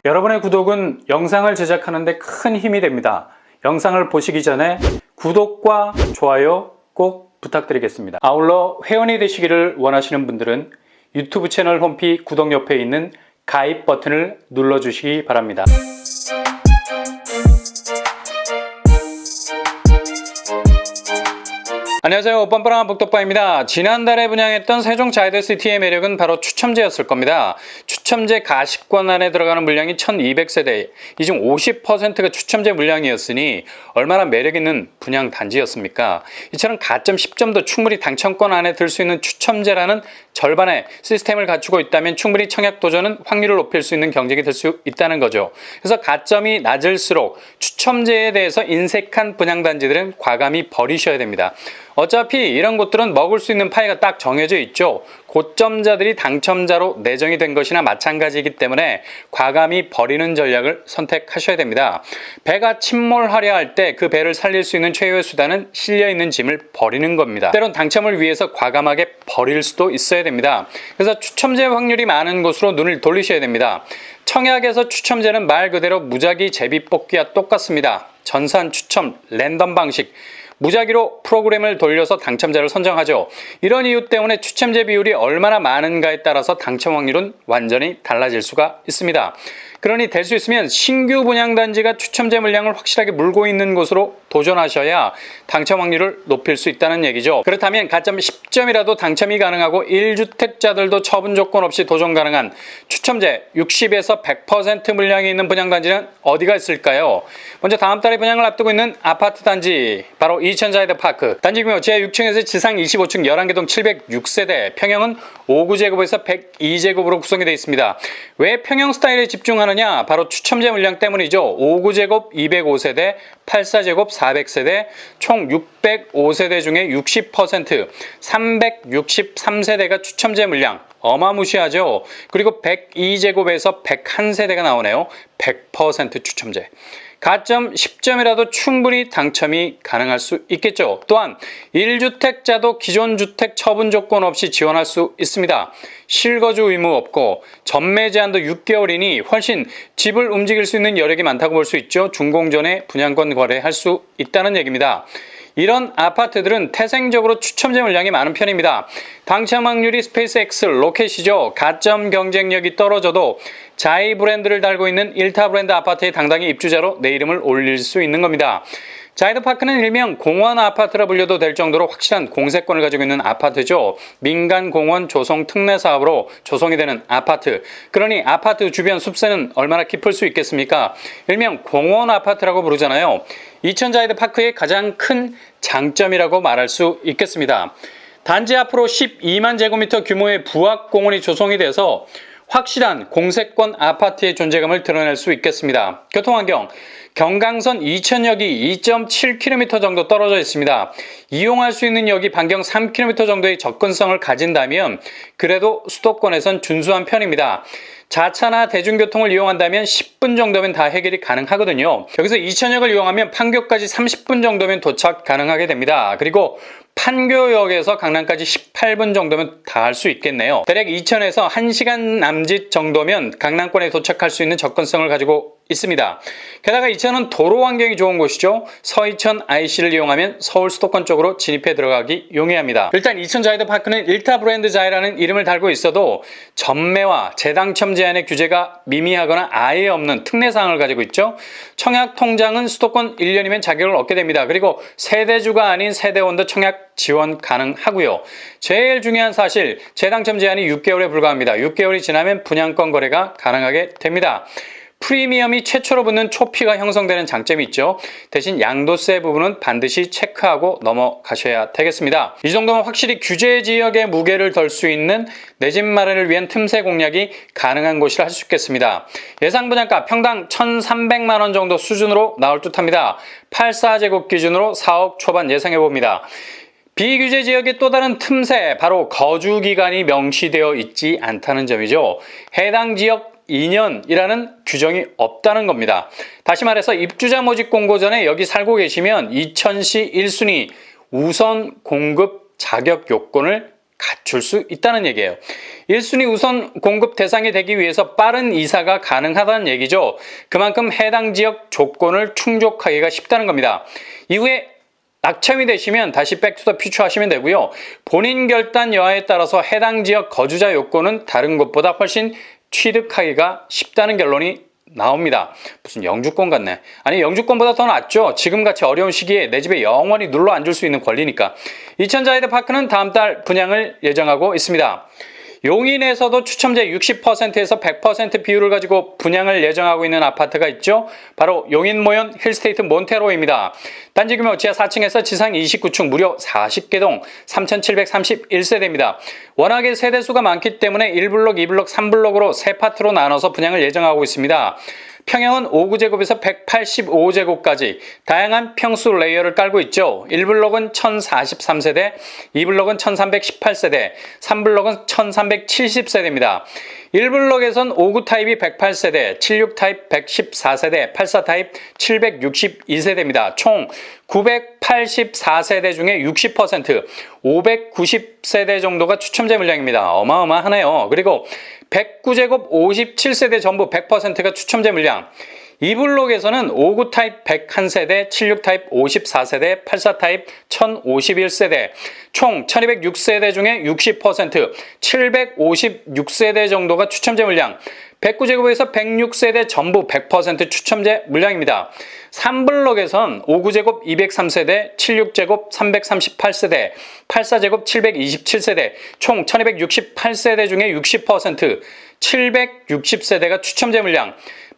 여러분의 구독은 영상을 제작하는 데 큰 힘이 됩니다. 영상을 보시기 전에 구독과 좋아요 꼭 부탁드리겠습니다. 아울러 회원이 되시기를 원하시는 분들은 유튜브 채널 홈피 구독 옆에 있는 가입 버튼을 눌러주시기 바랍니다. 안녕하세요. 뻔뻔한 북덕바입니다. 지난달에 분양했던 세종 자이더시티의 매력은 바로 추첨제였을 겁니다. 추첨제 가식권 안에 들어가는 물량이 1200세대, 이 중 50%가 추첨제 물량이었으니 얼마나 매력있는 분양 단지였습니까? 이처럼 가점 10점도 충분히 당첨권 안에 들 수 있는 추첨제라는 절반의 시스템을 갖추고 있다면 충분히 청약 도전은 확률을 높일 수 있는 경쟁이 될 수 있다는 거죠. 그래서 가점이 낮을수록 추첨제에 대해서 인색한 분양단지들은 과감히 버리셔야 됩니다. 어차피 이런 곳들은 먹을 수 있는 파이가 딱 정해져 있죠. 고점자들이 당첨자로 내정이 된 것이나 마찬가지이기 때문에 과감히 버리는 전략을 선택하셔야 됩니다. 배가 침몰하려 할 때 그 배를 살릴 수 있는 최후의 수단은 실려있는 짐을 버리는 겁니다. 때론 당첨을 위해서 과감하게 버릴 수도 있어야 됩니다. 그래서 추첨제 확률이 많은 곳으로 눈을 돌리셔야 됩니다. 청약에서 추첨제는 말 그대로 무작위 제비뽑기와 똑같습니다. 전산 추첨, 랜덤 방식, 무작위로 프로그램을 돌려서 당첨자를 선정하죠. 이런 이유 때문에 추첨제 비율이 얼마나 많은가에 따라서 당첨 확률은 완전히 달라질 수가 있습니다. 그러니 될 수 있으면 신규 분양단지가 추첨제 물량을 확실하게 물고 있는 곳으로 도전하셔야 당첨 확률을 높일 수 있다는 얘기죠. 그렇다면 가점 10점이라도 당첨이 가능하고 1주택자들도 처분 조건 없이 도전 가능한 추첨제 60에서 100% 물량이 있는 분양단지는 어디가 있을까요? 먼저 다음 달에 분양을 앞두고 있는 아파트 단지, 바로 이천자이더파크. 단지 규모 제6층에서 지상 25층 11개동 706세대, 평형은 5구제곱에서 102제곱으로 구성이 되어 있습니다. 왜 평형 스타일에 집중하느냐? 바로 추첨제 물량 때문이죠. 5구제곱 205세대, 84제곱 400세대, 총 605세대 중에 60%, 363세대가 추첨제 물량. 어마무시하죠. 그리고 102제곱에서 101세대가 나오네요. 100% 추첨제. 가점 10점이라도 충분히 당첨이 가능할 수 있겠죠. 또한 1주택자도 기존 주택 처분 조건 없이 지원할 수 있습니다. 실거주 의무 없고 전매 제한도 6개월이니 훨씬 집을 움직일 수 있는 여력이 많다고 볼 수 있죠. 준공전에 분양권 거래할 수 있다는 얘기입니다. 이런 아파트들은 태생적으로 추첨제 물량이 많은 편입니다. 당첨 확률이 스페이스X 로켓이죠. 가점 경쟁력이 떨어져도 자이 브랜드를 달고 있는 1타 브랜드 아파트에 당당히 입주자로 내 이름을 올릴 수 있는 겁니다. 자이더파크는 일명 공원 아파트라 불려도 될 정도로 확실한 공세권을 가지고 있는 아파트죠. 민간 공원 조성 특례 사업으로 조성이 되는 아파트. 그러니 아파트 주변 숲새는 얼마나 깊을 수 있겠습니까? 일명 공원 아파트라고 부르잖아요. 이천 자이더파크의 가장 큰 장점이라고 말할 수 있겠습니다. 단지 앞으로 12만 제곱미터 규모의 부학공원이 조성이 돼서 확실한 공세권 아파트의 존재감을 드러낼 수 있겠습니다. 교통환경, 경강선 이천역이 2.7km 정도 떨어져 있습니다. 이용할 수 있는 역이 반경 3km 정도의 접근성을 가진다면 그래도 수도권에선 준수한 편입니다. 자차나 대중교통을 이용한다면 10분 정도면 다 해결이 가능하거든요. 여기서 이천역을 이용하면 판교까지 30분 정도면 도착 가능하게 됩니다. 그리고 판교역에서 강남까지 18분 정도면 다 할 수 있겠네요. 대략 이천에서 1시간 남짓 정도면 강남권에 도착할 수 있는 접근성을 가지고 있습니다. 게다가 이천은 도로 환경이 좋은 곳이죠. 서이천 IC를 이용하면 서울 수도권 쪽으로 진입해 들어가기 용이합니다. 일단 이천 자이더파크는 1타 브랜드 자이라는 이름을 달고 있어도 전매와 재당첨 제한의 규제가 미미하거나 아예 없는 특례사항을 가지고 있죠. 청약 통장은 수도권 1년이면 자격을 얻게 됩니다. 그리고 세대주가 아닌 세대원도 청약 지원 가능하고요. 제일 중요한 사실, 재당첨 제한이 6개월에 불과합니다. 6개월이 지나면 분양권 거래가 가능하게 됩니다. 프리미엄이 최초로 붙는 초피가 형성되는 장점이 있죠. 대신 양도세 부분은 반드시 체크하고 넘어가셔야 되겠습니다. 이 정도면 확실히 규제 지역의 무게를 덜 수 있는 내 집 마련을 위한 틈새 공략이 가능한 곳이라 할 수 있겠습니다. 예상 분양가 평당 1,300만 원 정도 수준으로 나올 듯합니다. 84제곱 기준으로 4억 초반 예상해봅니다. 비규제 지역의 또 다른 틈새, 바로 거주기간이 명시되어 있지 않다는 점이죠. 해당 지역 2년이라는 규정이 없다는 겁니다. 다시 말해서 입주자 모집 공고 전에 여기 살고 계시면 이천시 1순위 우선 공급 자격 요건을 갖추 갖출 수 있다는 얘기예요. 1순위 우선 공급 대상이 되기 위해서 빠른 이사가 가능하다는 얘기죠. 그만큼 해당 지역 조건을 충족하기가 쉽다는 겁니다. 이후에 낙첨이 되시면 다시 백투더 퓨처 하시면 되고요. 본인 결단 여하에 따라서 해당 지역 거주자 요건은 다른 곳보다 훨씬 취득하기가 쉽다는 결론이 나옵니다. 무슨 영주권 같네. 아니 영주권보다 더 낫죠. 지금같이 어려운 시기에 내 집에 영원히 눌러 앉을 수 있는 권리니까. 이천자이드파크는 다음 달 분양을 예정하고 있습니다. 용인에서도 추첨제 60%에서 100% 비율을 가지고 분양을 예정하고 있는 아파트가 있죠. 바로 용인모연 힐스테이트 몬테로입니다. 단지 규모 지하 4층에서 지상 29층 무려 40개 동 3,731세대입니다. 워낙에 세대수가 많기 때문에 1블록, 2블록, 3블록으로 3파트로 나눠서 분양을 예정하고 있습니다. 평형은 5구제곱에서 185제곱까지 다양한 평수 레이어를 깔고 있죠. 1블록은 1043세대, 2블록은 1318세대, 3블록은 1370세대입니다. 1블록에선 5구 타입이 108세대, 76 타입 114세대, 84 타입 762세대입니다. 총 984세대 중에 60%, 590세대 정도가 추첨제 물량입니다. 어마어마하네요. 그리고 109제곱 57세대 전부 100%가 추첨제 물량. 2블록에서는 5구 타입 101세대, 76 타입 54세대, 84 타입 1051세대, 총 1206세대 중에 60%, 756세대 정도가 추첨제 물량. 109제곱에서 106세대 전부 100% 추첨제 물량입니다. 3블록에선 5구제곱 203세대, 76제곱 338세대, 84제곱 727세대, 총 1268세대 중에 60%, 760세대가 추첨제 물량.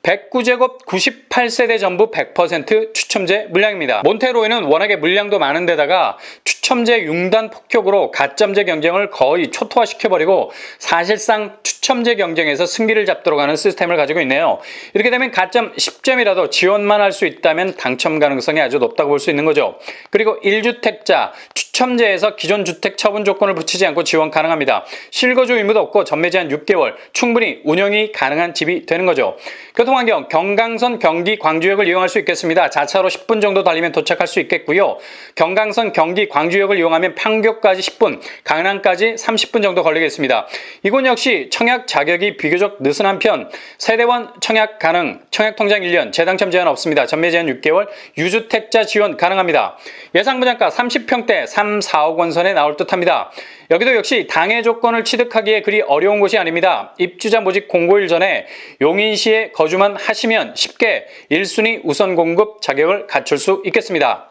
109제곱 98세대 전부 100% 추첨제 물량입니다. 몬테로에는 워낙에 물량도 많은데다가 추첨제 융단 폭격으로 가점제 경쟁을 거의 초토화시켜버리고 사실상 추첨제 경쟁에서 승기를 잡도록 하는 시스템을 가지고 있네요. 이렇게 되면 가점 10점이라도 지원만 할 수 있다면 당첨 가능성이 아주 높다고 볼 수 있는 거죠. 그리고 1주택자 추첨제에서 기존 주택 처분 조건을 붙이지 않고 지원 가능합니다. 실거주 의무도 없고 전매 제한 6개월, 충분히 운영이 가능한 집이 되는 거죠. 교통환경, 경강선 경기 광주역을 이용할 수 있겠습니다. 자차로 10분 정도 달리면 도착할 수 있겠고요. 경강선 경기 광주역을 이용하면 판교까지 10분, 강남까지 30분 정도 걸리겠습니다. 이곳 역시 청약 자격이 비교적 느슨한 편, 세대원 청약 가능, 청약통장 1년, 재당첨 제한 없습니다. 전매 제한 6개월, 유주택자 지원 가능합니다. 예상 분양가 30평대 3, 4억 원 선에 나올 듯합니다. 여기도 역시 당해 조건을 취득하기에 그리 어려운 곳이 아닙니다. 입주자 모집 공고일 전에 용인시에 거주만 하시면 쉽게 1순위 우선 공급 자격을 갖출 수 있겠습니다.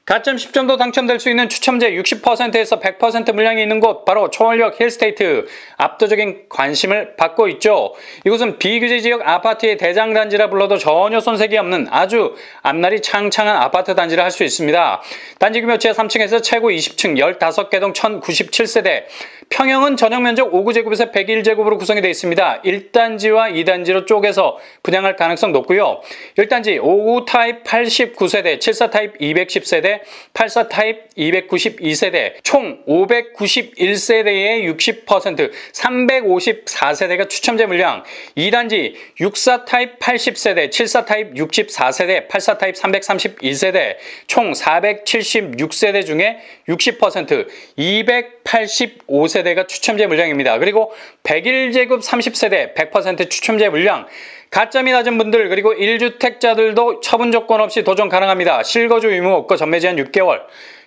가점 10 정도 당첨될 수 있는 추첨제 60%에서 100% 물량이 있는 곳 바로 초월역 힐스테이트, 압도적인 관심을 받고 있죠. 이곳은 비규제 지역 아파트의 대장단지라 불러도 전혀 손색이 없는 아주 앞날이 창창한 아파트 단지를 할 수 있습니다. 단지 규모 지하 3층에서 최고 20층 15개 동 1097세대, 평형은 전용 면적 5구제곱에서 101제곱으로 구성이 되어 있습니다. 1단지와 2단지로 쪼개서 분양할 가능성 높고요. 1단지 5구 타입 89세대, 74 타입 210세대, 84 타입 292세대, 총 591세대의 60%, 354세대가 추첨제 물량. 2단지 64 타입 80세대, 74 타입 64세대, 84 타입 332세대, 총 476세대 중에 60%, 285세대가 추첨제 물량입니다. 그리고 101제곱 30세대 100% 추첨제 물량. 가점이 낮은 분들 그리고 1주택자들도 처분 조건 없이 도전 가능합니다. 실거주 의무 없고 전매 제한 6개월.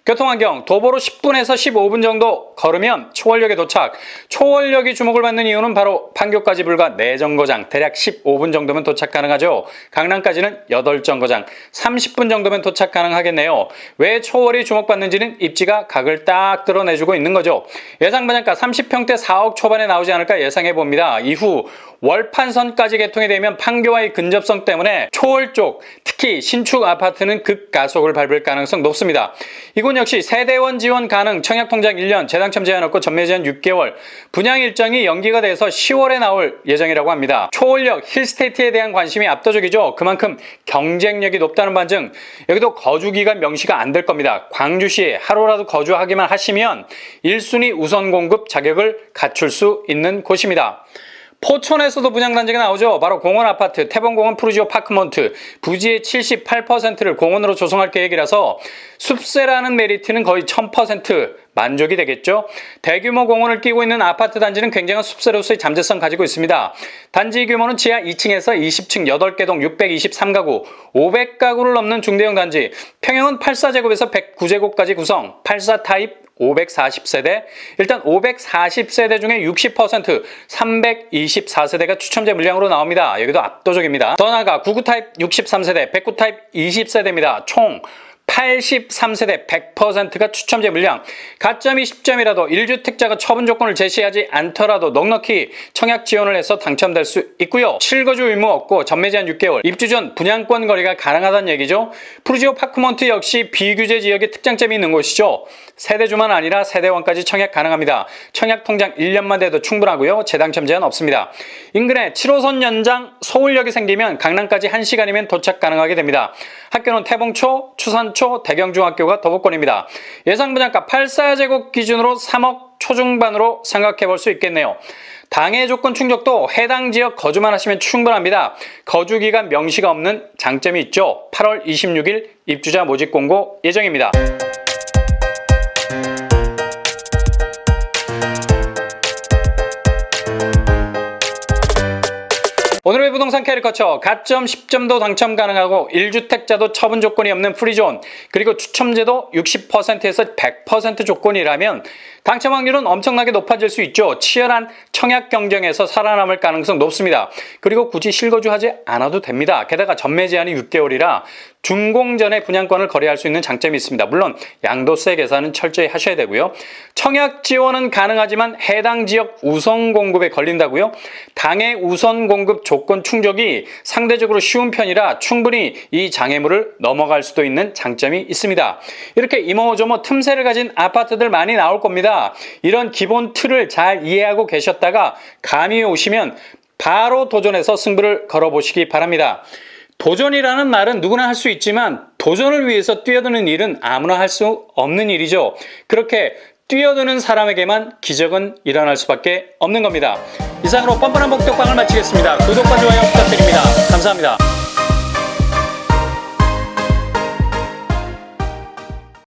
교통환경, 도보로 10분에서 15분 정도 걸으면 초월역에 도착. 초월역이 주목을 받는 이유는 바로 판교까지 불과 4정거장, 대략 15분 정도면 도착 가능하죠. 강남까지는 8정거장, 30분 정도면 도착 가능하겠네요. 왜 초월이 주목받는지는 입지가 각을 딱 드러내주고 있는 거죠. 예상 분양가 30평대 4억 초반에 나오지 않을까 예상해봅니다. 이후 월판선까지 개통이 되면 판교와의 근접성 때문에 초월 쪽, 특히 신축 아파트는 급가속을 밟을 가능성 높습니다. 이곳 역시 세대원 지원 가능, 청약통장 1년, 재당첨 제한 없고 전매 제한 6개월, 분양 일정이 연기가 돼서 10월에 나올 예정이라고 합니다. 초월역, 힐스테이트에 대한 관심이 압도적이죠. 그만큼 경쟁력이 높다는 반증, 여기도 거주기간 명시가 안 될 겁니다. 광주시에 하루라도 거주하기만 하시면 1순위 우선 공급 자격을 갖출 수 있는 곳입니다. 포천에서도 분양단지가 나오죠. 바로 공원아파트, 태봉공원 푸르지오 파크몬트, 부지의 78%를 공원으로 조성할 계획이라서 숲세라는 메리트는 거의 1000% 만족이 되겠죠. 대규모 공원을 끼고 있는 아파트 단지는 굉장한 숲세로서의 잠재성 가지고 있습니다. 단지 규모는 지하 2층에서 20층 8개 동 623가구, 500가구를 넘는 중대형 단지, 평형은 84제곱에서 109제곱까지 구성, 84 타입 540세대, 일단 540세대 중에 60%, 324세대가 추첨제 물량으로 나옵니다. 여기도 압도적입니다. 더 나아가 99 타입 63세대, 109 타입 20세대입니다. 총 83세대 100%가 추첨제 물량. 가점이 10점이라도 1주택자가 처분 조건을 제시하지 않더라도 넉넉히 청약 지원을 해서 당첨될 수 있고요. 실거주 의무 없고 전매 제한 6개월, 입주 전 분양권 거래가 가능하다는 얘기죠. 푸르지오 파크몬트 역시 비규제 지역에 특장점이 있는 곳이죠. 세대주만 아니라 세대원까지 청약 가능합니다. 청약 통장 1년만 돼도 충분하고요. 재당첨 제한 없습니다. 인근에 7호선 연장 서울역이 생기면 강남까지 1시간이면 도착 가능하게 됩니다. 학교는 태봉초, 추산초, 대경중학교가 도보권입니다. 예상 분양가 84제곱 기준으로 3억 초중반으로 생각해 볼 수 있겠네요. 당해 조건 충족도 해당 지역 거주만 하시면 충분합니다. 거주기간 명시가 없는 장점이 있죠. 8월 26일 입주자 모집 공고 예정입니다. 오늘의 부동산 캐리커처, 가점 10점도 당첨 가능하고 1주택자도 처분 조건이 없는 프리존, 그리고 추첨제도 60%에서 100% 조건이라면 당첨 확률은 엄청나게 높아질 수 있죠. 치열한 청약 경쟁에서 살아남을 가능성 높습니다. 그리고 굳이 실거주하지 않아도 됩니다. 게다가 전매 제한이 6개월이라 준공 전에 분양권을 거래할 수 있는 장점이 있습니다. 물론 양도세 계산은 철저히 하셔야 되고요. 청약 지원은 가능하지만 해당 지역 우선 공급에 걸린다고요. 당해 우선 공급 조건 충족이 상대적으로 쉬운 편이라 충분히 이 장애물을 넘어갈 수도 있는 장점이 있습니다. 이렇게 이모저모 틈새를 가진 아파트들 많이 나올 겁니다. 이런 기본 틀을 잘 이해하고 계셨다가 감이 오시면 바로 도전해서 승부를 걸어보시기 바랍니다. 도전이라는 말은 누구나 할 수 있지만 도전을 위해서 뛰어드는 일은 아무나 할 수 없는 일이죠. 그렇게 뛰어드는 사람에게만 기적은 일어날 수밖에 없는 겁니다. 이상으로 뻔뻔한 복덕방을 마치겠습니다. 구독과 좋아요 부탁드립니다. 감사합니다.